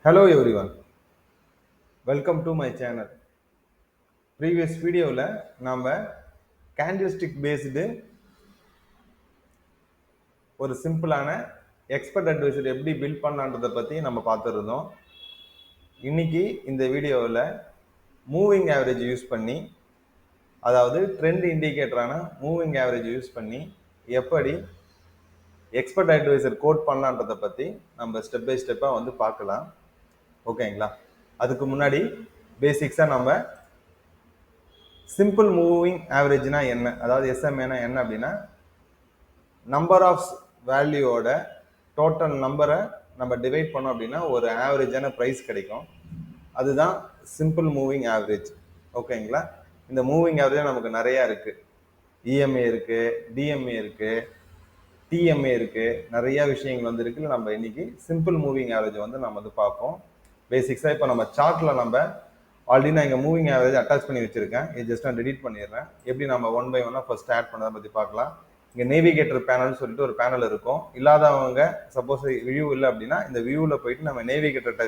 Hello everyone, welcome to my channel. Previous வீடியோவில் நாம் candlestick based ஒரு சிம்பிளான எக்ஸ்பர்ட் அட்வைசர் எப்படி பில்ட் பண்ணலான்றதை பற்றி நம்ம பார்த்துருந்தோம். இன்னைக்கு இந்த வீடியோவில் மூவிங் ஆவரேஜ் யூஸ் பண்ணி, அதாவது ட்ரெண்ட் இண்டிகேட்டரான மூவிங் ஆவரேஜ் யூஸ் பண்ணி எப்படி எக்ஸ்பர்ட் அட்வைசர் கோட் பண்ணலான்றதை பற்றி நம்ம ஸ்டெப் பை ஸ்டெப்பாக வந்து பார்க்கலாம். ஓகேங்களா? அதுக்கு முன்னாடி பேசிக்ஸாக நம்ம சிம்பிள் மூவிங் ஆவரேஜ்னா என்ன, அதாவது எஸ்எம்ஏனா என்ன அப்படின்னா, நம்பர் ஆஃப் வேல்யூவோட டோட்டல் நம்பரை நம்ம டிவைட் பண்ணோம் அப்படின்னா ஒரு ஆவரேஜான ப்ரைஸ் கிடைக்கும். அதுதான் சிம்பிள் மூவிங் ஆவரேஜ். ஓகேங்களா? இந்த மூவிங் ஆவரேஜ் நமக்கு நிறையா இருக்குது. இஎம்ஏ இருக்குது, டிஎம்ஏ இருக்குது, டிஎம்ஏ இருக்குது, நிறையா விஷயங்கள் வந்து இருக்குல்ல. நம்ம இன்னைக்கு சிம்பிள் மூவிங் ஆவரேஜ் வந்து நம்ம வந்து பார்ப்போம். பேசிக்ஸாக இப்போ நம்ம சார்ட்டில் நம்ம ஆல்ரெடி நான் இங்கே மூவிங் ஆவரேஜ் அட்டாச் பண்ணி வச்சிருக்கேன். இது ஜஸ்ட் நான் டெலிட் பண்ணிடுறேன். எப்படி நம்ம ஒன் பை ஒன்னாக ஃபர்ஸ்ட் ஆட் பண்ணதை பற்றி பார்க்கலாம். இங்கே நேவிகேட்டர் பேனல் சொல்லிட்டு ஒரு பேனல் இருக்கும். இல்லாதவங்க சப்போஸ் வியூ இல்லை அப்படின்னா இந்த வியூவில் போயிட்டு நம்ம நேவிகேட்டர்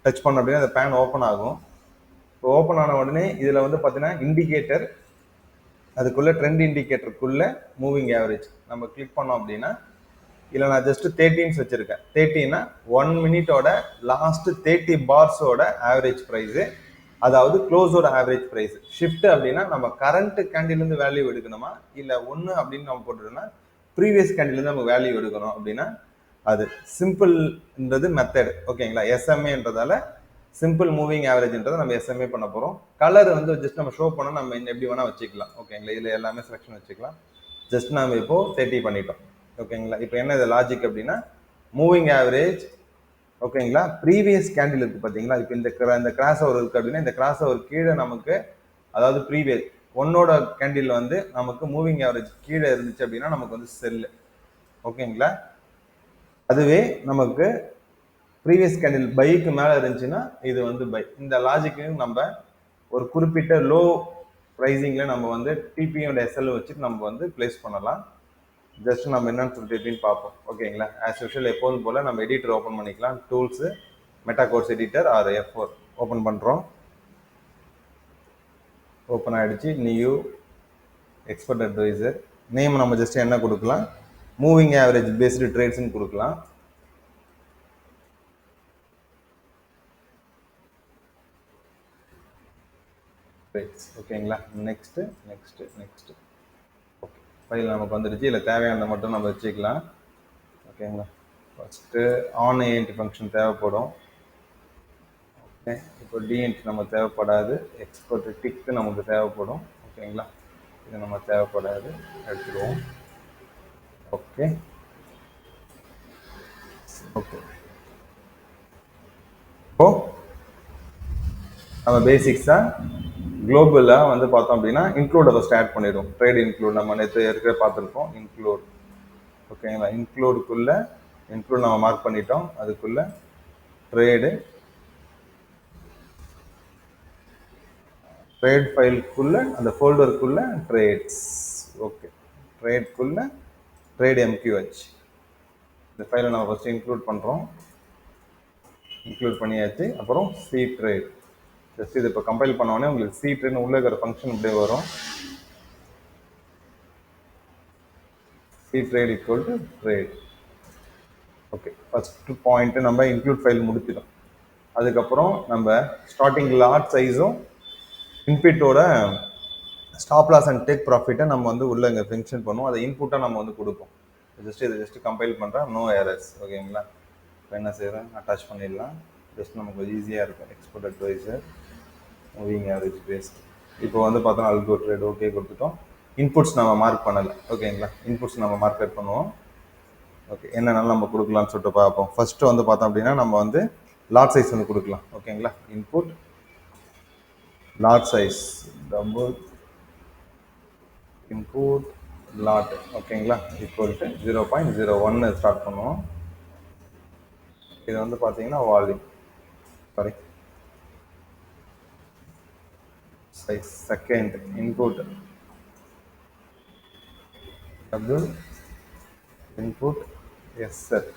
டச் பண்ணோம் அப்படின்னா அந்த பேன் ஓப்பன் ஆகும். இப்போ ஓப்பன் ஆன உடனே இதில் வந்து பார்த்தீங்கன்னா இண்டிகேட்டர், அதுக்குள்ளே ட்ரெண்ட் இண்டிகேட்டருக்குள்ளே மூவிங் ஆவரேஜ் நம்ம கிளிக் பண்ணோம் அப்படின்னா, இல்லை நான் ஜஸ்ட் 13 வச்சுருக்கேன். 13னா 1 மினிட்டோட லாஸ்ட் 30 பார்ஸோட ஆவரேஜ் ப்ரைஸு, அதாவது க்ளோஸோட ஆவரேஜ் ப்ரைஸ். ஷிஃப்ட் அப்படின்னா நம்ம கரண்ட் கேண்டிலேருந்து வேல்யூ எடுக்கணுமா, இல்லை ஒன்று அப்படின்னு நம்ம போட்டுட்டோம்னா ப்ரீவியஸ் கேண்டிலேருந்து நம்ம வேல்யூ எடுக்கணும் அப்படின்னா அது சிம்பிள்ன்றது மெத்தட். ஓகேங்களா? எஸ்எம்ஏன்றதால சிம்பிள் மூவிங் ஆவரேஜ்ன்றதை நம்ம எஸ்எம்ஏ பண்ண போகிறோம். கலர் வந்து ஜஸ்ட் நம்ம ஷோ பண்ணால் நம்ம எப்படி வேணால் வச்சுக்கலாம். ஓகேங்களா? இதில் எல்லாமே செலெக்ஷன் வச்சுக்கலாம். ஜஸ்ட் நம்ம இப்போது 30 பண்ணிட்டோம். ஓகேங்களா? இப்போ என்ன இது லாஜிக் அப்படின்னா, மூவிங் ஆவரேஜ் ஓகேங்களா, ப்ரீவியஸ் கேண்டில் இருக்குது பார்த்தீங்களா. இப்போ இந்த கிராஸ் ஓவர் இருக்குது அப்படின்னா இந்த கிராஸ் ஓவர் கீழே நமக்கு, அதாவது ப்ரீவியஸ் ஒன்னோட கேண்டில் வந்து நமக்கு மூவிங் ஆவரேஜ் கீழே இருந்துச்சு அப்படின்னா நமக்கு வந்து செல்லு. ஓகேங்களா? அதுவே நமக்கு ப்ரீவியஸ் கேண்டில் பைக்கு மேலே இருந்துச்சுன்னா இது வந்து பை. இந்த லாஜிக்கு நம்ம ஒரு குறிப்பிட்ட லோ ப்ரைஸிங்கில் நம்ம வந்து டிபியோட எஸ்எல் வச்சுட்டு நம்ம வந்து பிளேஸ் பண்ணலாம். ஜஸ்ட் நம்ம என்னன்னு சொல்லிட்டு எப்படின்னு பார்ப்போம். ஓகேங்களா? ஆஸ் யூஷுவல் எப்போதும் போல் நம்ம எடிட்டர் ஓப்பன் பண்ணிக்கலாம். Tools, MetaQuotes editor or F4 open பண்ணுறோம். ஓப்பன் ஆகிடுச்சு. New expert advisor. நேம் நம்ம ஜஸ்ட் என்ன கொடுக்கலாம், மூவிங் ஆவரேஜ் பேஸ்டு ட்ரேட்ஸ்ன்னு கொடுக்கலாம். ஓகேங்களா? Next next next okay, file நமக்கு வந்துடுச்சு. இல்லை தேவையானதை மட்டும் நம்ம வச்சுக்கலாம். ஓகேங்களா? ஃபஸ்ட்டு ஆன் ஏஎன்டி ஃபங்க்ஷன் தேவைப்படும். ஓகே, இப்போ டிஎன்டி நம்ம தேவைப்படாது. எக்ஸ்பர்ட் டிக்கு நமக்கு தேவைப்படும். ஓகேங்களா? இது நம்ம தேவைப்படாது, எடுத்துடுவோம். ஓகே ஓகே, இப்போ நம்ம பேசிக்ஸாக குளோபலாக வந்து பார்த்தோம் அப்படின்னா இன்க்ளூடை ஃபஸ்ட் ஆட் பண்ணிடுவோம். ட்ரேட் இன்க்ளூட் நம்ம நேற்று ஏற்கனவே பார்த்துருப்போம். இன்க்ளூட். ஓகேங்களா? இன்க்ளூடுக்குள்ளே இன்க்ளூட் நம்ம மார்க் பண்ணிட்டோம். அதுக்குள்ளே ட்ரேடு, ட்ரேட் ஃபைலுக்குள்ளே அந்த ஃபோல்டருக்குள்ளே ட்ரேட்ஸ். ஓகே, ட்ரேட்குள்ளே ட்ரேட் MQH. இந்த ஃபைலை நம்ம ஃபஸ்ட்டு இன்க்ளூட் பண்ணுறோம். இன்க்ளூட் பண்ணியாச்சு. அப்புறம் சி ட்ரேட். ஜஸ்ட் இது இப்போ கம்பைல் பண்ணோடனே உங்களுக்கு சி ட்ரேட்னு உள்ளே இருக்கிற ஃபங்க்ஷன் இப்படியே வரும். C trade equal to trade. Okay, first point நம்ம இன்க்ளூட் ஃபைல் முடிச்சிட்டோம். அதுக்கப்புறம் நம்ம ஸ்டார்டிங் லாட் சைஸும் இன்புட்டோட ஸ்டாப் லாஸ் அண்ட் டேக் ப்ராஃபிட்டை நம்ம வந்து உள்ளே இங்கே ஃபங்க்ஷன் பண்ணுவோம். அதை இன்புட்டாக நம்ம வந்து கொடுப்போம். இதை ஜஸ்ட் கம்பைல் பண்ணுறேன். No errors. ஓகேங்களா? இப்போ என்ன செய்கிறேன், அட்டாச் பண்ணிடலாம். ஜஸ்ட் நமக்கு ஈஸியாக இருக்கும். Expert advisor moving average based. இப்போ வந்து பார்த்தோன்னா அல்கோ ட்ரேட் ஓகே கொடுத்துட்டோம். இன்புட்ஸ் நம்ம மார்க் பண்ணலை. ஓகேங்களா? இன்புட்ஸ் நம்ம மார்க்கெட் பண்ணுவோம். ஓகே, என்னென்னாலும் நம்ம கொடுக்கலாம்னு சொல்லிட்டு பார்ப்போம். ஃபஸ்ட்டு வந்து பார்த்தோம் அப்படின்னா நம்ம வந்து லாட் சைஸ் வந்து கொடுக்கலாம். ஓகேங்களா? Input lot size double input lot. ஓகேங்களா? ஈக்குவல் டு 0.01 ஸ்டார்ட் பண்ணுவோம். இது வந்து பார்த்தீங்கன்னா volume, sorry size. Second input double input SL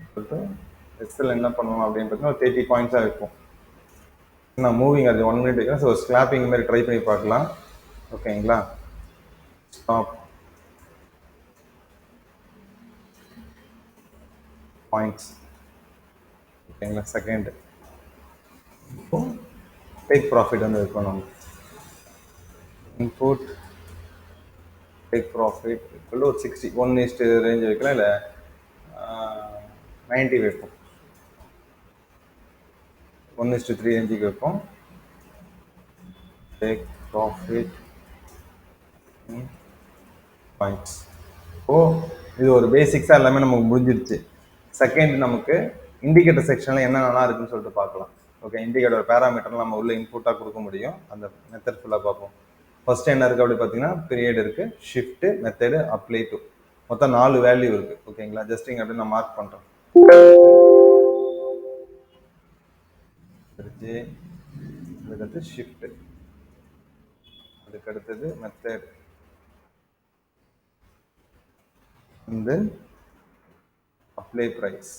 equal to எக்ஸல் என்ன பண்ணுவோம் அப்படின்னு பார்த்தீங்கன்னா 30 பாயிண்ட்ஸாக வைப்போம். நான் மூவிங் அது 1 மினிட் வைக்கிறேன். ஸோ ஸ்கிளாப்பிங் மாதிரி ட்ரை பண்ணி பார்க்கலாம். ஓகேங்களா? Stop points. ஓகேங்களா? செகண்ட் இப்போ டேக் ப்ராஃபிட் வந்து வைப்போம் நம்ம. இன்புட் டேக் ப்ராஃபிட் ஒரு 60 1 ரேஞ்ச் வைக்கலாம், இல்லை 90 வைப்போம். 1:3 ரேஞ்சுக்கு வைப்போம். Take profit points. ஓ, இது ஒரு பேசிக்ஸாக எல்லாமே நமக்கு முடிஞ்சிருச்சு. செகண்ட் நமக்கு இண்டிகேட்டர் செக்ஷனில் என்ன நல்லா இருக்குன்னு சொல்லிட்டு பார்க்கலாம். ஓகே, இண்டிகேட்டர் பேராமீட்டர்லாம் நம்ம உள்ள இன்புட்டாக கொடுக்க முடியும். அந்த மெத்தட் ஃபுல்லாக பார்ப்போம். ஃபர்ஸ்ட் என்ன இருக்குது அப்படி பார்த்தீங்கன்னா பீரியட் இருக்குது, ஷிஃப்ட்டு, மெத்தடு, அப்ளை டு, மொத்தம் 4 வேல்யூ இருக்குது. ஓகேங்களா? ஜஸ்ட் இங்கே அப்படி நான் மார்க் பண்ணுறேன். அதுக்கடுத்து ஷிஃப்ட்டு, அதுக்கடுத்தது method, and then apply price.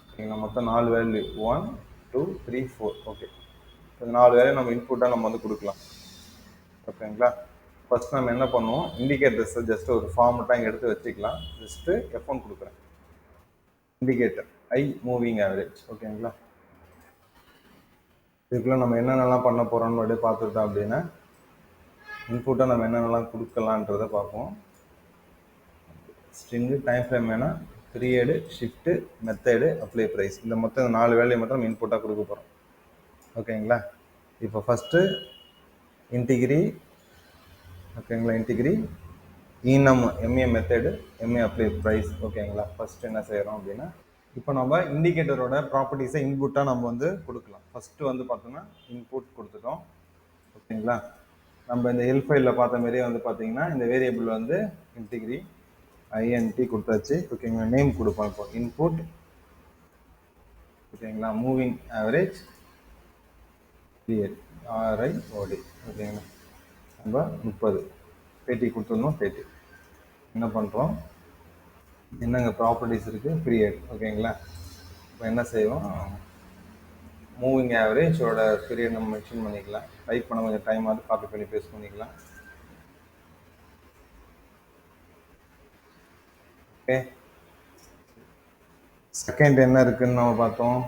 ஓகேங்களா? மொத்தம் 4 வேல்யூ 1 2 3 4. ஓகே, இந்த 4 வேல்யூ நம்ம இன்புட்டாக நம்ம வந்து கொடுக்கலாம். ஓகேங்களா? ஃபர்ஸ்ட் நம்ம என்ன பண்ணுவோம், இண்டிகேட்டர்ஸை ஜஸ்ட் ஒரு ஃபார்மெட்டாக இங்கே எடுத்து வச்சுக்கலாம். ஜஸ்ட்டு F1 கொடுக்குறேன். இண்டிகேட்டர் ஐ மூவிங் ஆவரேஜ். ஓகேங்களா? இதுக்குள்ள நம்ம என்னென்னலாம் பண்ண போகிறோம்னு அப்படியே பார்த்துட்டோம் அப்படின்னா இன்புட்டாக நம்ம என்னென்னலாம் கொடுக்கலான்றதை பார்ப்போம். ஸ்ட்ரிங்கு, டைம் ஃப்ரேம் வேணால், period, shift, method, apply price, இந்த மொத்தம் 4 வேலையை மட்டும் நம்ம இன்புட்டாக கொடுக்க போகிறோம். ஓகேங்களா? இப்போ ஃபஸ்ட்டு இன்டிகிரி. ஓகேங்களா? Integer, enum, MA method, MA apply price. ஓகேங்களா? ஃபஸ்ட்டு என்ன செய்கிறோம் அப்படின்னா இப்போ நம்ம இண்டிகேட்டரோட ப்ராப்பர்ட்டிஸை இன்புட்டாக நம்ம வந்து கொடுக்கலாம். ஃபஸ்ட்டு வந்து பார்த்தோம்னா இன்புட் கொடுத்துட்டோம். ஓகேங்களா? நம்ம இந்த எல் ஃபைலில் பார்த்த மாதிரியே வந்து பார்த்தீங்கன்னா இந்த வேரியபிள் வந்து இன்டிகிரி ஐஎன்டி கொடுத்தாச்சு. ஓகேங்களா? நேம் கொடுப்போம். இப்போ இன்புட். ஓகேங்களா? மூவிங் ஆவரேஜ் பீரியட் ஆர்ஐஓடி. ஓகேங்களா? நம்ம 30 தேர்ட்டி கொடுத்துருந்தோம். 30 என்ன பண்ணுறோம், என்னங்க ப்ராப்பர்ட்டிஸ் இருக்குது, பீரியட். ஓகேங்களா? இப்போ என்ன செய்வோம், மூவிங் ஆவரேஜோட பீரியட் நம்ம மென்ஷன் பண்ணிக்கலாம். டைப் பண்ண கொஞ்சம் டைம் ஆகுது, காப்பி பண்ணி பேஸ்ட் பண்ணிக்கலாம். ஓகே, செகண்ட் என்ன இருக்குன்னு நம்ம பார்த்தோம்,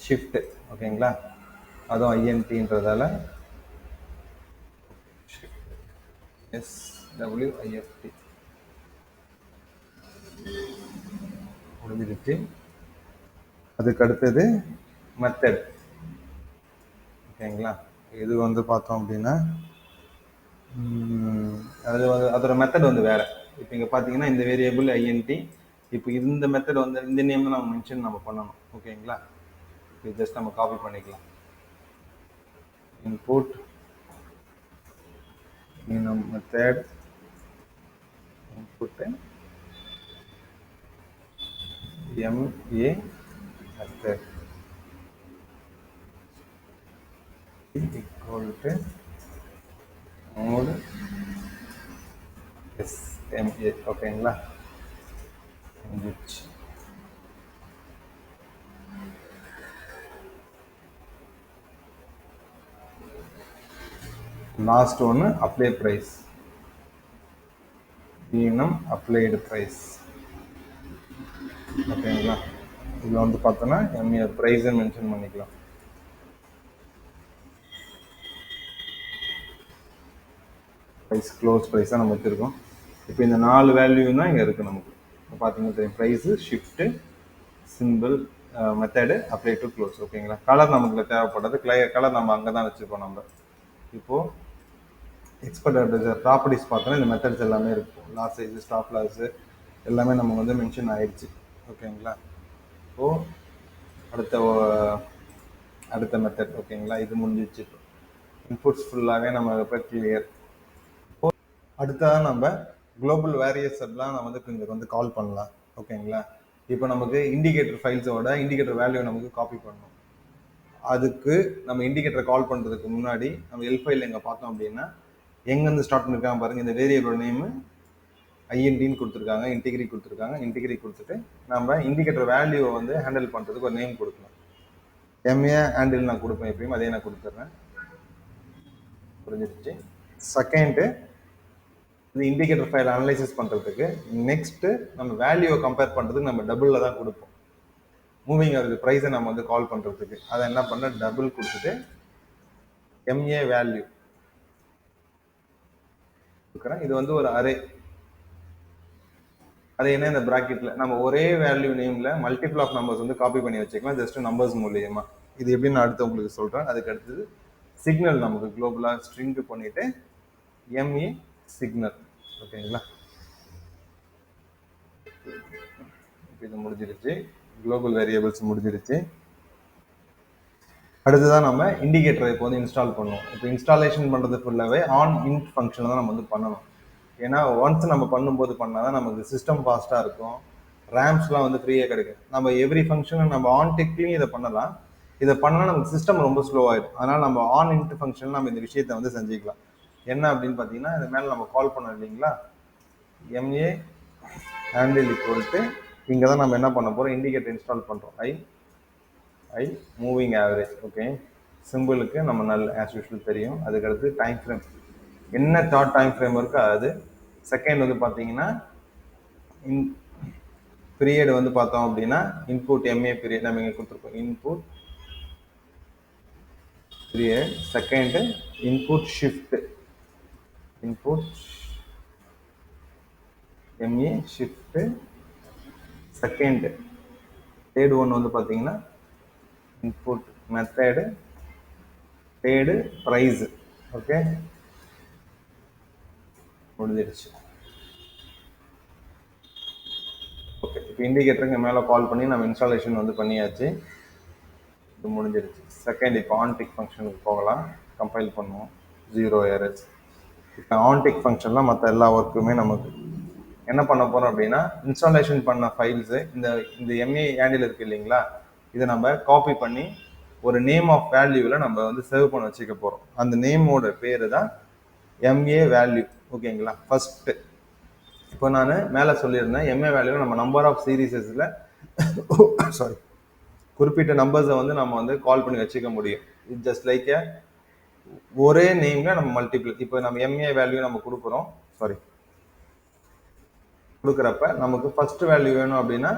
ஷிஃப்ட். ஓகேங்களா? அதுவும் ஐஎன்டின்றதால SWIFT முடிஞ்சிருச்சு. அதுக்கு அடுத்தது மெத்தட். ஓகேங்களா? இது வந்து பார்த்தோம் அப்படின்னா அது வந்து அதோட மெத்தட் வந்து வேறு. இப்போ இங்கே பார்த்தீங்கன்னா இந்த வேரியபிள் ஐஎன்டி, இப்போ இந்த மெத்தட் வந்து இந்த நேம் நம்ம மென்ஷன் நம்ம பண்ணணும். ஓகேங்களா? இப்போ ஜஸ்ட் நம்ம காப்பி பண்ணிக்கலாம். Input method input MA method equal to mode SMA. ஓகேங்களா? லாஸ்ட் ஒன்று அப்ளை ப்ரைஸ், ஈனம் அப்ளைடு ப்ரைஸ். ஓகேங்களா? இதில் வந்து பார்த்தோன்னா எம்ஏ ப்ரைஸை மென்ஷன் பண்ணிக்கலாம். ப்ரைஸ் க்ளோஸ் ப்ரைஸாக நம்ம வச்சுருக்கோம். இப்போ இந்த 4 வேல்யூ தான் இங்கே இருக்குது நமக்கு. இப்போ பார்த்தீங்கன்னா தெரியும், price, shift, simple, method, apply to close. ஓகேங்களா? கலர் நமக்கு தேவைப்படுறது கலர் நம்ம அங்கே தான் வச்சுருக்கோம். நம்ம இப்போது எக்ஸ்பெக்டட் ப்ராப்பர்ட்டிஸ் பார்த்தோன்னா இந்த மெத்தட்ஸ் எல்லாமே இருக்கும். லாஸ் சைஸு, ஸ்டாப் லாஸு எல்லாமே நம்ம வந்து மென்ஷன் ஆகிடுச்சு. ஓகேங்களா? இப்போது அடுத்த மெத்தட். ஓகேங்களா? இது முடிஞ்சிச்சு. இப்போ இன்புட்ஸ் ஃபுல்லாகவே நம்ம இப்போ கிளியர். அடுத்ததாக நம்ம குளோபல் வேரியேஷன்லாம் நம்ம வந்து இங்கே வந்து கால் பண்ணலாம். ஓகேங்களா? இப்போ நமக்கு இண்டிகேட்டர் ஃபைல்ஸோட இண்டிகேட்டர் வேல்யூ நமக்கு காப்பி பண்ணணும். அதுக்கு நம்ம இண்டிகேட்டர் கால் பண்ணுறதுக்கு முன்னாடி நம்ம எல் ஃபைல் எங்கே பார்த்தோம் அப்படின்னா எங்கேருந்து ஸ்டார்ட் பண்ணியிருக்காங்க பாருங்கள். இந்த வேரியபிள் நேமு ஐஎன்டின்னு கொடுத்துருக்காங்க, இன்டிகிரி கொடுத்துருக்காங்க. இன்டிகிரி கொடுத்துட்டு நம்ம இண்டிகேட்டர் வேல்யூவை வந்து ஹேண்டில் பண்ணுறதுக்கு ஒரு நேம் கொடுக்கணும். எம்ஏ ஹேண்டில் நான் கொடுப்பேன், எப்பயும் அதே நான் கொடுத்துட்றேன். புரிஞ்சிருச்சு. செகண்டு, இந்த இண்டிகேட்டர் ஃபைல் அனலைசிஸ் பண்ணுறதுக்கு நெக்ஸ்ட்டு நம்ம வேல்யூவை கம்பேர் பண்ணுறதுக்கு நம்ம டபுளில் தான் கொடுப்போம். மூவிங் ஆகுது ப்ரைஸை நம்ம வந்து கால் பண்ணுறதுக்கு அதை என்ன பண்ண டபுள் கொடுத்துட்டு எம்ஏ வேல்யூ கொடுக்குறேன். இது வந்து ஒரு அரே. அது என்ன, இந்த ப்ராக்கெட்ல நம்ம ஒரே வேல்யூ நேம்ல மல்டிபிள் ஆஃப் நம்பர்ஸ் வந்து காப்பி பண்ணி வச்சுக்கலாம், ஜஸ்ட் நம்பர்ஸ் மூலியமா. இது எப்படின்னு அடுத்து உங்களுக்கு சொல்றேன். அதுக்கு அடுத்தது சிக்னல் நமக்கு குளோபலா ஸ்ட்ரிங் பண்ணிட்டு எம்ஏ சிக்னல். ஓகேங்களா, இது முடிஞ்சிருச்சு. குளோபல் வேரியபிள்ஸ் முடிஞ்சிருச்சு. அடுத்துதான் நம்ம இண்டிகேட்டரை இப்போ வந்து இன்ஸ்டால் பண்ணுவோம். இப்போ இன்ஸ்டாலேஷன் பண்ணுறது ஃபுல்லாகவே ஆன் இன்ட் ஃபங்க்ஷனை தான் நம்ம வந்து பண்ணணும். ஏன்னா ஒன்ஸ் நம்ம பண்ணும்போது பண்ணால் தான் நமக்கு சிஸ்டம் ஃபாஸ்ட்டாக இருக்கும், ரேம்ஸ்லாம் வந்து ஃப்ரீயாக கிடைக்கும். நம்ம எவ்ரி ஃபங்க்ஷனை நம்ம ஆன் டெக்லையும் இதை பண்ணலாம். இதை பண்ணால் நமக்கு சிஸ்டம் ரொம்ப ஸ்லோ ஆகிடும். அதனால் நம்ம ஆன் இன்ட் ஃபங்க்ஷன் நம்ம இந்த விஷயத்தை வந்து செஞ்சுக்கலாம். என்ன அப்படின்னு பார்த்தீங்கன்னா, இது மேலே நம்ம கால் பண்ணோம் இல்லைங்களா, எம்ஏ ஹேண்டில் ஈக்குவல் இங்கே தான் நம்ம என்ன பண்ண போகிறோம், இண்டிகேட்டர் இன்ஸ்டால் பண்ணுறோம். ஐ மூவிங் ஆவரேஜ். ஓகே, சிம்பிளுக்கு நம்ம நல்ல ஆஸ் யூஷுவல் தெரியும். அதுக்கடுத்து டைம் ஃப்ரேம், என்ன ஷார்ட் டைம் ஃப்ரேம் இருக்கோ அது. செகண்ட் வந்து பார்த்தீங்கன்னா பீரியட் வந்து பார்த்தோம் அப்படின்னா இன்புட் எம்ஏ பீரியட் நம்ம இங்கே கொடுத்துருக்கோம், input period. Second input shift, input MA shift. Second third one வந்து பார்த்தீங்கன்னா input method, third prize. Okay, முடிஞ்சிருச்சு. ஓகே, இப்போ இண்டிகேட்டருக்கு மேலே கால் பண்ணி நம்ம இன்ஸ்டாலேஷன் வந்து பண்ணியாச்சு. இது முடிஞ்சிருச்சு. செகண்ட் இப்போ ஆன்டிக் ஃபங்க்ஷனுக்கு போகலாம், கம்பைல் பண்ணுவோம், 0 எரர்ஸ். இப்போ ஆன்டிக் ஃபங்க்ஷன்லாம் மற்ற எல்லா ஒர்க்குமே நமக்கு என்ன பண்ண போகிறோம் அப்படின்னா, இன்ஸ்டாலேஷன் பண்ண ஃபைல்ஸு இந்த இந்த எம்ஏ ஹேண்டில் இருக்குது இல்லைங்களா, இதை நம்ம காப்பி பண்ணி ஒரு நேம் ஆஃப் வேல்யூவில் நம்ம வந்து சேவ் பண்ண வச்சுக்க போகிறோம். அந்த நேமோட பேர் தான் எம்ஏ வேல்யூ. ஓகேங்களா, ஃபஸ்ட்டு இப்போ நான் மேலே சொல்லியிருந்தேன், எம்ஏ வேல்யூவில் நம்ம நம்பர் ஆஃப் சீரீஸஸில் சாரி குறிப்பிட்ட நம்பர்ஸை வந்து நம்ம வந்து கால் பண்ணி வச்சுக்க முடியும். இட் ஜஸ்ட் லைக் ஒரே நேம்ல நம்ம மல்டிபிள். இப்போ நம்ம எம்ஏ வேல்யூ நம்ம கொடுக்குறோம், சாரி கொடுக்குறப்ப நமக்கு ஃபர்ஸ்ட் வேல்யூ வேணும் அப்படின்னா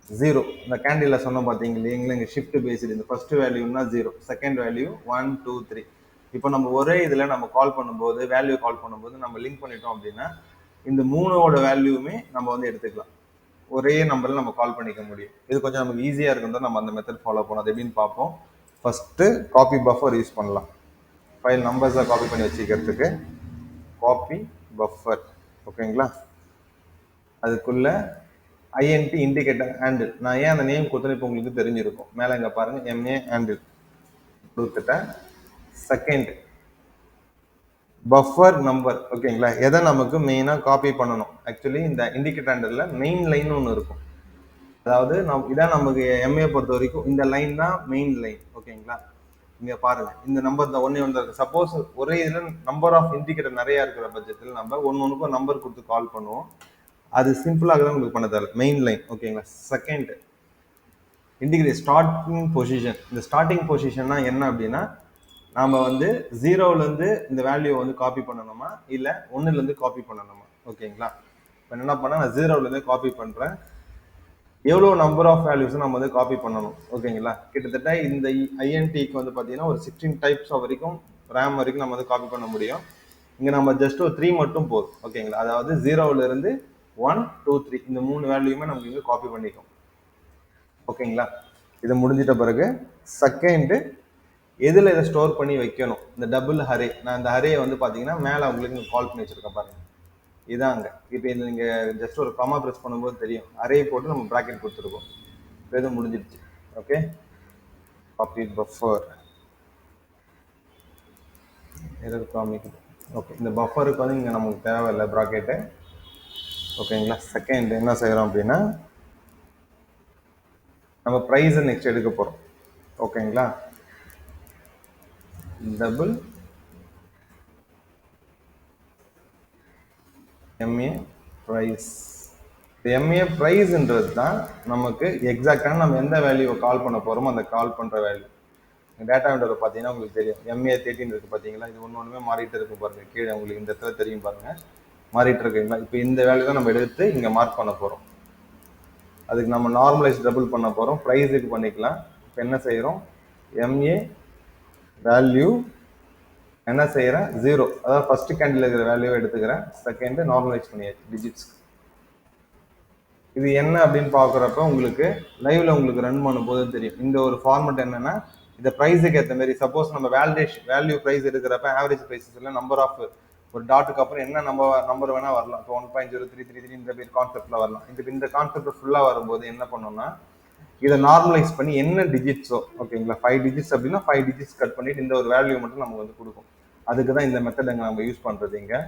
0. இந்த கேண்டில் சொன்னோம் பார்த்தீங்களா, இங்கே ஷிஃப்ட் பேஸ்டு. இந்த ஃபர்ஸ்ட் வேல்யூன்னா 0, செகண்ட் வேல்யூ 1 2 3. இப்போ நம்ம ஒரே இதில் நம்ம கால் பண்ணும்போது, வேல்யூ கால் பண்ணும்போது நம்ம லிங்க் பண்ணிட்டோம் அப்படின்னா இந்த 3ஓட வேல்யூவுமே நம்ம வந்து எடுத்துக்கலாம், ஒரே நம்பரில் நம்ம கால் பண்ணிக்க முடியும். இது கொஞ்சம் நமக்கு ஈஸியாக இருக்கும், நம்ம அந்த மெத்தட் ஃபாலோ பண்ணோம். அது எப்படின்னு பார்ப்போம். ஃபஸ்ட்டு காப்பி பஃபர் யூஸ் பண்ணலாம். ஃபைல் நம்பர்ஸை காப்பி பண்ணி வச்சுக்கிறதுக்கு காப்பி பஃபர். ஓகேங்களா, அதுக்குள்ள ஐஎன்டி இண்டிகேட்டர் ஹேண்டில். நான் ஏன் அந்த நேம் கொடுத்தேன்னு இப்போ உங்களுக்கு தெரிஞ்சிருக்கும். மேலே இங்கே பாருங்கள், எம்ஏ ஹேண்டில் கொடுத்துட்டேன். Second buffer number. ஓகேங்களா, எதை நமக்கு மெயினாக காப்பி பண்ணணும். ஆக்சுவலி இந்த இண்டிகேட்டர் ஹேண்டில் மெயின் லைன் ஒன்று இருக்கும். அதாவது இதான் நமக்கு எம்ஏ பொறுத்த வரைக்கும் இந்த லைன் தான் மெயின் லைன். ஓகேங்களா, இங்கே பாருங்க, இந்த நம்பர் தான் ஒன்றே ஒன்று இருக்கு. சப்போஸ் ஒரே இதில் நம்பர் ஆஃப் இண்டிகேட்டர் நிறையா இருக்கிற பட்சத்தில் நம்ம ஒன்றுக்கும் நம்பர் கொடுத்து கால் பண்ணுவோம். அது சிம்பிளாக தான் உங்களுக்கு பண்ண தேவை, மெயின் லைன். ஓகேங்களா, செகண்ட் இண்டிகேட்டர் ஸ்டார்டிங் பொசிஷன். இந்த ஸ்டார்டிங் பொசிஷன்னா என்ன அப்படின்னா, நாம் வந்து 0லேருந்து இந்த வேல்யூவை வந்து காப்பி பண்ணணுமா இல்லை 1லேருந்து காப்பி பண்ணணுமா. ஓகேங்களா, இப்போ என்ன பண்ணால் நான் 0லேருந்து காப்பி பண்ணுறேன். எவ்வளோ நம்பர் ஆஃப் வேல்யூஸ் நம்ம வந்து காப்பி பண்ணணும். ஓகேங்களா, கிட்டத்தட்ட இந்த ஐஎன்டிக்கு வந்து பார்த்தீங்கன்னா ஒரு 16 டைப்ஸ் வரைக்கும் ரேம் வரைக்கும் நம்ம வந்து காப்பி பண்ண முடியும். இங்கே நம்ம ஜஸ்ட் ஒரு 3 மட்டும் போதும். ஓகேங்களா, அதாவது 0லேருந்து 1 2 3 இந்த 3 வேல்யூமே நமக்கு இங்கே காப்பி பண்ணிக்கும். ஓகேங்களா, இது முடிஞ்சிட்ட பிறகு செகண்டு எதில் இதை ஸ்டோர் பண்ணி வைக்கணும், இந்த டபுள் ஹரே. நான் இந்த ஹரேயை வந்து பார்த்தீங்கன்னா மேலே உங்களுக்கு கால் பண்ணி வச்சுருக்கேன் பாருங்கள், இதாங்க. இப்போ இது நீங்கள் ஜஸ்ட் ஒரு காமா ப்ரெஸ் பண்ணும்போது தெரியும், அரே போட்டு நம்ம ப்ராக்கெட் கொடுத்துருக்கோம். இப்போ இது முடிஞ்சிடுச்சு. ஓகே, காப்பி பஃபர் எரர் காமிக்குது. ஓகே, இந்த பஃபருக்கு வந்து இங்கே நமக்கு தேவையில்லை ப்ராக்கெட்டு. ஓகேங்களா, செகண்ட் என்ன செய்கிறோம் அப்படின்னா நம்ம ப்ரைஸை நெக்ஸ்ட் எடுக்க போகிறோம். ஓகேங்களா, டபுள் எம்ஏ ப்ரைஸ். எம்ஏ ப்ரைஸ்ன்றது தான் நமக்கு எக்ஸாக்டான நம்ம எந்த வேல்யூவை கால் பண்ண போகிறோமோ அந்த கால் பண்ணுற வேல்யூ. டேட்டா விண்டோவில் பார்த்தீங்கன்னா உங்களுக்கு தெரியும் எம்ஏ 13 இருக்குது பார்த்தீங்களா, இது ஒன்றுமே மாறிட்டு இருக்கும் பாருங்கள், கீழே உங்களுக்கு இந்த இடத்துல தெரியும் பாருங்கள் மாறிட்டு இருக்குங்களா. இப்போ இந்த வேல்யூ தான் நம்ம எடுத்து இங்கே மார்க் பண்ண போகிறோம். அதுக்கு நம்ம நார்மலைஸ் டபுள் பண்ண போகிறோம், ப்ரைஸுக்கு பண்ணிக்கலாம். இப்போ என்ன செய்கிறோம், எம்ஏ வேல்யூ என்ன செய்கிறேன் 0, அதாவது ஃபர்ஸ்ட் கேண்டில் இருக்கிற வேல்யூவை எடுத்துக்கிறேன், செகண்ட் நார்மலைஸ் பண்ணியாச்சு டிஜிட்ஸ். இது என்ன அப்படின்னு பார்க்குறப்ப உங்களுக்கு லைவ்ல உங்களுக்கு ரன் பண்ணும்போது தெரியும். இந்த ஒரு ஃபார்மெட் என்னன்னா, இந்த ப்ரைஸுக்கு ஏற்ற மாதிரி சப்போஸ் நம்ம வேல்யூ ப்ரைஸ் எடுக்கிறப்ப ஆவரேஜ் ப்ரைஸஸ் இல்லை நம்பர் ஆஃப் ஒரு டாட்டுக்கு அப்புறம் என்ன நம்பர் வேணா வரலாம். இப்போ 1.0333 இந்த மாதிரி கான்செப்ட்ல வரலாம். இந்த கான்செப்ட் ஃபுல்லாக வரும்போது என்ன பண்ணோம்னா, இதை நார்மலைஸ் பண்ணி என்ன டிஜிட்ஸோ ஓகேங்களா, 5 டிஜிட்ஸ் அப்படின்னா 5 டிஜிட்ஸ் கட் பண்ணிட்டு இந்த ஒரு வேல்யூ மட்டும் நமக்கு வந்து கொடுக்கும். அதுக்கு தான் இந்த மெத்தட் நம்ம யூஸ் பண்ணுறது இங்கே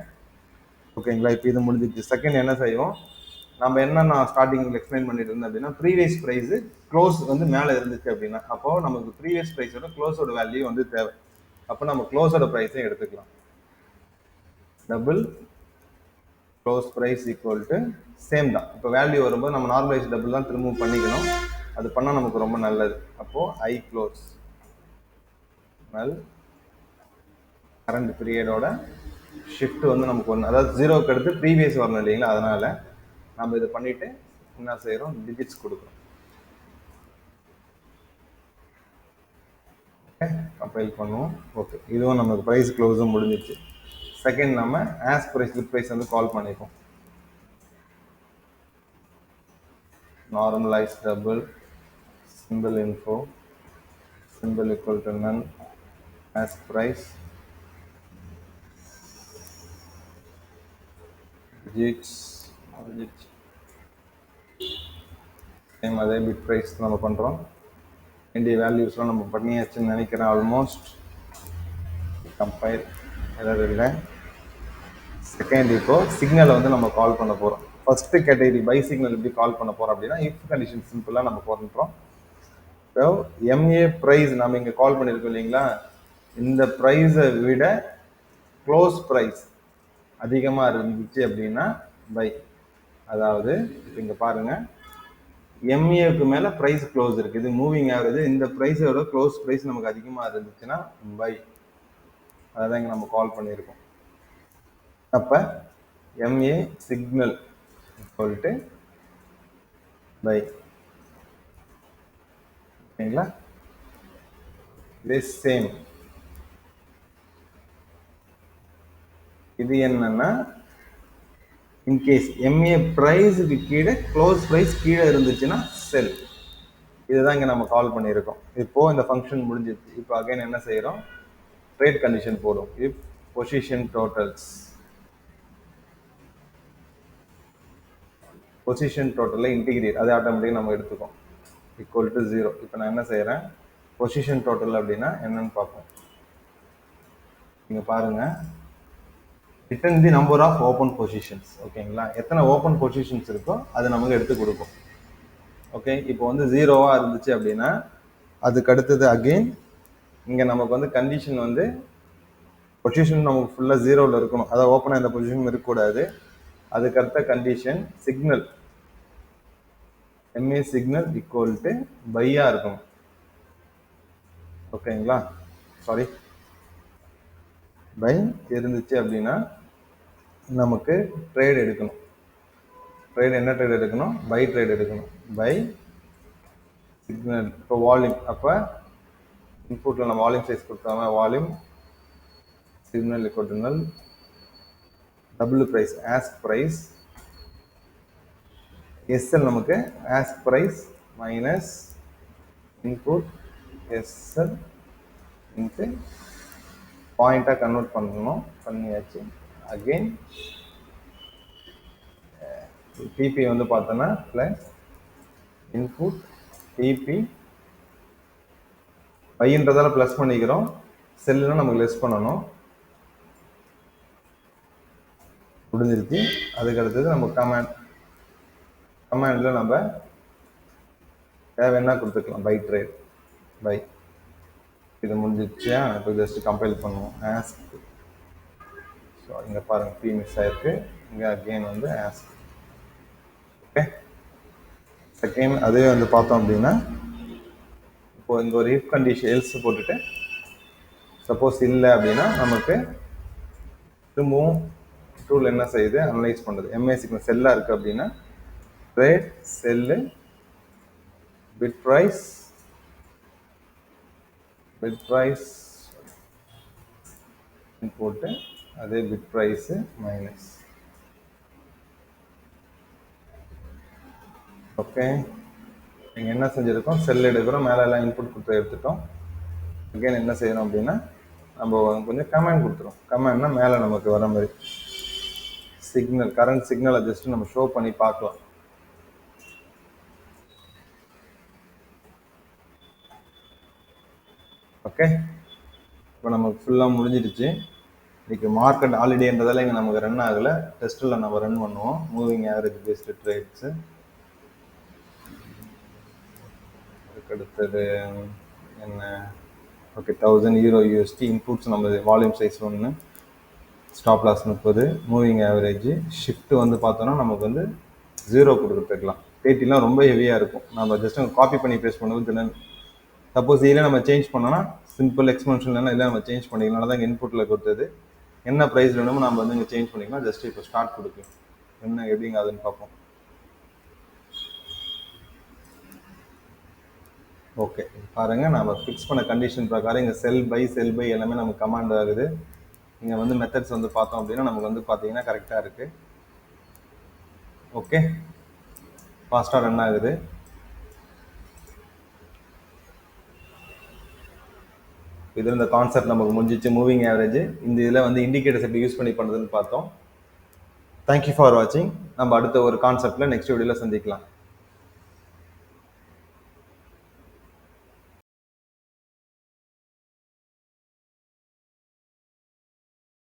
ஓகேங்களா. இப்போ இது முடிஞ்சிச்சு. செகண்ட் என்ன செய்வோம், நம்ம என்ன நான் ஸ்டார்டிங்கில் எக்ஸ்பிளைன் பண்ணிட்டு இருந்தேன் அப்படின்னா, ப்ரீவியஸ் ப்ரைஸ் க்ளோஸ் வந்து மேலே இருந்துச்சு அப்படின்னா, அப்போ நமக்கு ப்ரீவியஸ் ப்ரைஸோட க்ளோஸோட வேல்யூ வந்து தேவை. அப்போ நம்ம க்ளோஸோட ப்ரைஸையும் எடுத்துக்கலாம். Double close price equal to same தான். இப்போ வேல்யூ வரும்போது நம்ம நார்மலைஸ் டபுள் தான் திரும்ப பண்ணிக்கணும். அது பண்ணால் நமக்கு ரொம்ப நல்லது. அப்போது ஐ க்ளோஸ் நல் கரண்ட் பீரியடோட ஷிஃப்ட் வந்து நமக்கு ஒன்று, அதாவது 0க்கு அடுத்து ப்ரீவியஸ் வரணும் இல்லைங்களா, அதனால நம்ம இதை பண்ணிட்டு என்ன செய்யறோம், டிஜிட்ஸ் கொடுக்குறோம். கம்பைல் பண்ணுவோம். ஓகே, இதுவும் நமக்கு ப்ரைஸ் க்ளோஸும் முடிஞ்சிச்சு. செகண்ட் நம்ம ஆஸ் ப்ரைஸ் வித் ப்ரைஸ் வந்து கால் பண்ணிப்போம். Normalize double simple info simple equal to none as price digits same அதே பிட் ப்ரைஸ் நம்ம பண்ணுறோம். வேண்டிய வேல்யூஸ்லாம் நம்ம பண்ணியாச்சுன்னு நினைக்கிறேன். ஆல்மோஸ்ட் கம்பைல் எதாவது இல்லை. செகண்ட் இப்போ சிக்னலை வந்து நம்ம கால் பண்ண போகிறோம். ஃபர்ஸ்ட் கேட்டகரி பை சிக்னல் எப்படி கால் பண்ண போகிறோம் அப்படின்னா, இஃப் கண்டிஷன் சிம்பிளாக நம்ம போட்டுறோம். இப்போ எம்ஏ ப்ரைஸ் நம்ம இங்கே கால் பண்ணியிருக்கோம் இல்லைங்களா, இந்த ப்ரைஸை விட க்ளோஸ் ப்ரைஸ் அதிகமாக இருந்துச்சு அப்படின்னா பை. அதாவது இப்போ இங்கே பாருங்கள், எம்ஏக்கு மேலே ப்ரைஸ் க்ளோஸ் இருக்குது, இது மூவிங் ஆவரேஜ். இந்த ப்ரைஸோட க்ளோஸ் ப்ரைஸ் நமக்கு அதிகமாக இருந்துச்சுன்னா பை. அதான் இங்கே நம்ம கால் பண்ணியிருக்கோம். அப்போ எம்ஏ சிக்னல் சொல்லிட்டு பை ஓகேங்களா. திஸ் சேம் இது என்னன்னா, இன்கேஸ் எம்ஏ ப்ரைஸுக்கு கீழே க்ளோஸ் ப்ரைஸ் கீழே இருந்துச்சுன்னா செல். இதுதான் இங்கே நம்ம கால் பண்ணியிருக்கோம். இப்போ இந்த ஃபங்க்ஷன் முடிஞ்சிச்சு. இப்போ அகைன் என்ன செய்கிறோம், ட்ரேட் கண்டிஷன் போடும். இஃப் பொசிஷன் டோட்டல்ஸ் பொசிஷன் டோட்டலில் இன்டிகிரேட், அது ஆட்டோமேட்டிக்காக நம்ம எடுத்துக்கோம் ஈக்குவல் டு 0. இப்போ நான் என்ன செய்கிறேன், பொசிஷன் டோட்டல் அப்படின்னா என்னன்னு பார்ப்போம். நீங்கள் பாருங்கள், return the number of open positions ஓகேங்களா. எத்தனை ஓப்பன் பொசிஷன்ஸ் இருக்கோ அது நமக்கு எடுத்து கொடுக்கும். ஓகே, இப்போ வந்து 0வாக இருந்துச்சு அப்படின்னா அதுக்கு அடுத்தது அகெயின் இங்கே நமக்கு வந்து கண்டிஷன் வந்து பொசிஷன் நமக்கு ஃபுல்லாக 0வில் இருக்கணும், அதாவது ஓப்பனாக இந்த பொசிஷன் இருக்கக்கூடாது. அதுக்கு அடுத்த condition signal MA signal equal to பையாக இருக்கணும் ஓகேங்களா. சாரி, பை இருந்துச்சு அப்படின்னா நமக்கு ட்ரேட் எடுக்கணும். ட்ரேட் என்ன ட்ரேட் எடுக்கணும், பை ட்ரேட் எடுக்கணும். பை சிக்னல் இப்போ வால்யூம், அப்போ இன்புட்டில் நம்ம வால்யூம் சைஸ் கொடுத்தாங்க, volume signal equal to null double price ask price SL நமக்கு ask price minus input SL into பாயிண்டாக கன்வெர்ட் பண்ணணும், பண்ணியாச்சு. அகெயின் டிபி வந்து பார்த்தோன்னா ப்ளஸ் இன்புட் டிபி பையன்றதால ப்ளஸ் பண்ணிக்கிறோம், செல்லுனா நமக்கு லெஸ் பண்ணணும். முடிஞ்சிருச்சு. அதுக்கு அடுத்தது நம்ம கமாண்டில் நம்ம தேவைன்னா கொடுத்துக்கலாம், பை ட்ரேட் பை. இது முடிஞ்சிச்சா, இப்போ ஜஸ்ட் கம்பைல் பண்ணுவோம். ஆஸ்க், ஸோ இங்கே பாருங்கள் பி மிஸ் ஆயிருக்கு, இங்கே அகெயின் வந்து ஆஸ்க் ஓகே, செகண்ட் அதே வந்து பார்த்தோம் அப்படின்னா இப்போ இங்கே ஒரு இஃப் கண்டிஷன் எல்ஸ் போட்டுட்டு சப்போஸ் இல்லை அப்படின்னா நமக்கு திரும்பவும் டூல் என்ன செய்யுது, அனலைஸ் பண்ணுறது. எம்ஏ சீக்வன்ஸ் செல்லாக இருக்குது அப்படின்னா ரேட் செல்லு பிட் ப்ரைஸ் போட்டு அதே பிட் ப்ரைஸு மைனஸ். ஓகே, நீங்கள் என்ன செஞ்சுருக்கோம், செல் எடுக்கிறோம், மேலே எல்லாம் இன்புட் கொடுத்து எடுத்துட்டோம். அகைன் என்ன செய்யணும் அப்படின்னா நம்ம கொஞ்சம் கமெண்ட் கொடுத்துரும். கமெண்ட்னா மேலே நமக்கு வர மாதிரி சிக்னல், கரண்ட் சிக்னலை ஜஸ்ட் நம்ம ஷோ பண்ணி பார்க்கலாம். ஓகே, இப்போ நமக்கு ஃபுல்லாக முடிஞ்சிடுச்சு. இன்றைக்கி மார்க்கெட் ஹாலிடேன்றதால இங்கே நமக்கு ரன் ஆகலை. டெஸ்ட்டில் நம்ம ரன் பண்ணுவோம் மூவிங் ஆவரேஜ் பேஸ்டு ட்ரேட்ஸு. அதுக்கடுத்தது என்ன, ஓகே, 1000 யூரோ யூஎஸ்டி இன்புட்ஸ், நம்ம volume size 1, stop loss 30, moving average. Shift வந்து பார்த்தோன்னா நமக்கு வந்து 0 கொடுத்துருக்கலாம். தேட்டிலாம் ரொம்ப ஹெவியாக இருக்கும். நம்ம ஜஸ்ட் காப்பி பண்ணி பேஸ்ட் பண்ணுவது. சப்போஸ் இதில் நம்ம சேஞ்ச் பண்ணோன்னா சிம்பிள் எக்ஸ்பென்ஷன் இல்லை நம்ம சேஞ்ச் பண்ணிக்கலாம். தான் இங்கே இன்புட்டில் கொடுத்தது என்ன ப்ரைஸ் வேணுமோ நம்ம வந்து இங்கே சேஞ்ச் பண்ணிக்கலாம். ஜஸ்ட் இப்போ ஸ்டார்ட் கொடுக்கும் என்ன எப்படிங்க அதுன்னு பார்ப்போம். ஓகே, பாருங்கள், நம்ம ஃபிக்ஸ் பண்ண கண்டிஷன் பிரகாரம் இங்கே செல் பை எல்லாமே நமக்கு கமாண்ட் ஆகுது. இங்கே வந்து மெத்தட்ஸ் வந்து பார்த்தோம் அப்படின்னா நமக்கு வந்து பார்த்தீங்கன்னா கரெக்டாக இருக்குது. ஓகே, ஃபாஸ்ட்டாக ரன் ஆகுது. இதில் இந்த கான்செப்ட் நமக்கு முடிஞ்சிச்சு. மூவிங் ஆவரேஜ் இந்த இதில் வந்து இண்டிகேட்டர்ஸ் எப்படி யூஸ் பண்ணி பண்ணுறதுன்னு பார்த்தோம். தேங்க்யூ ஃபார் வாட்சிங். நம்ம அடுத்த ஒரு கான்செப்டில் நெக்ஸ்ட் வீடியோவில் சந்திக்கலாம்.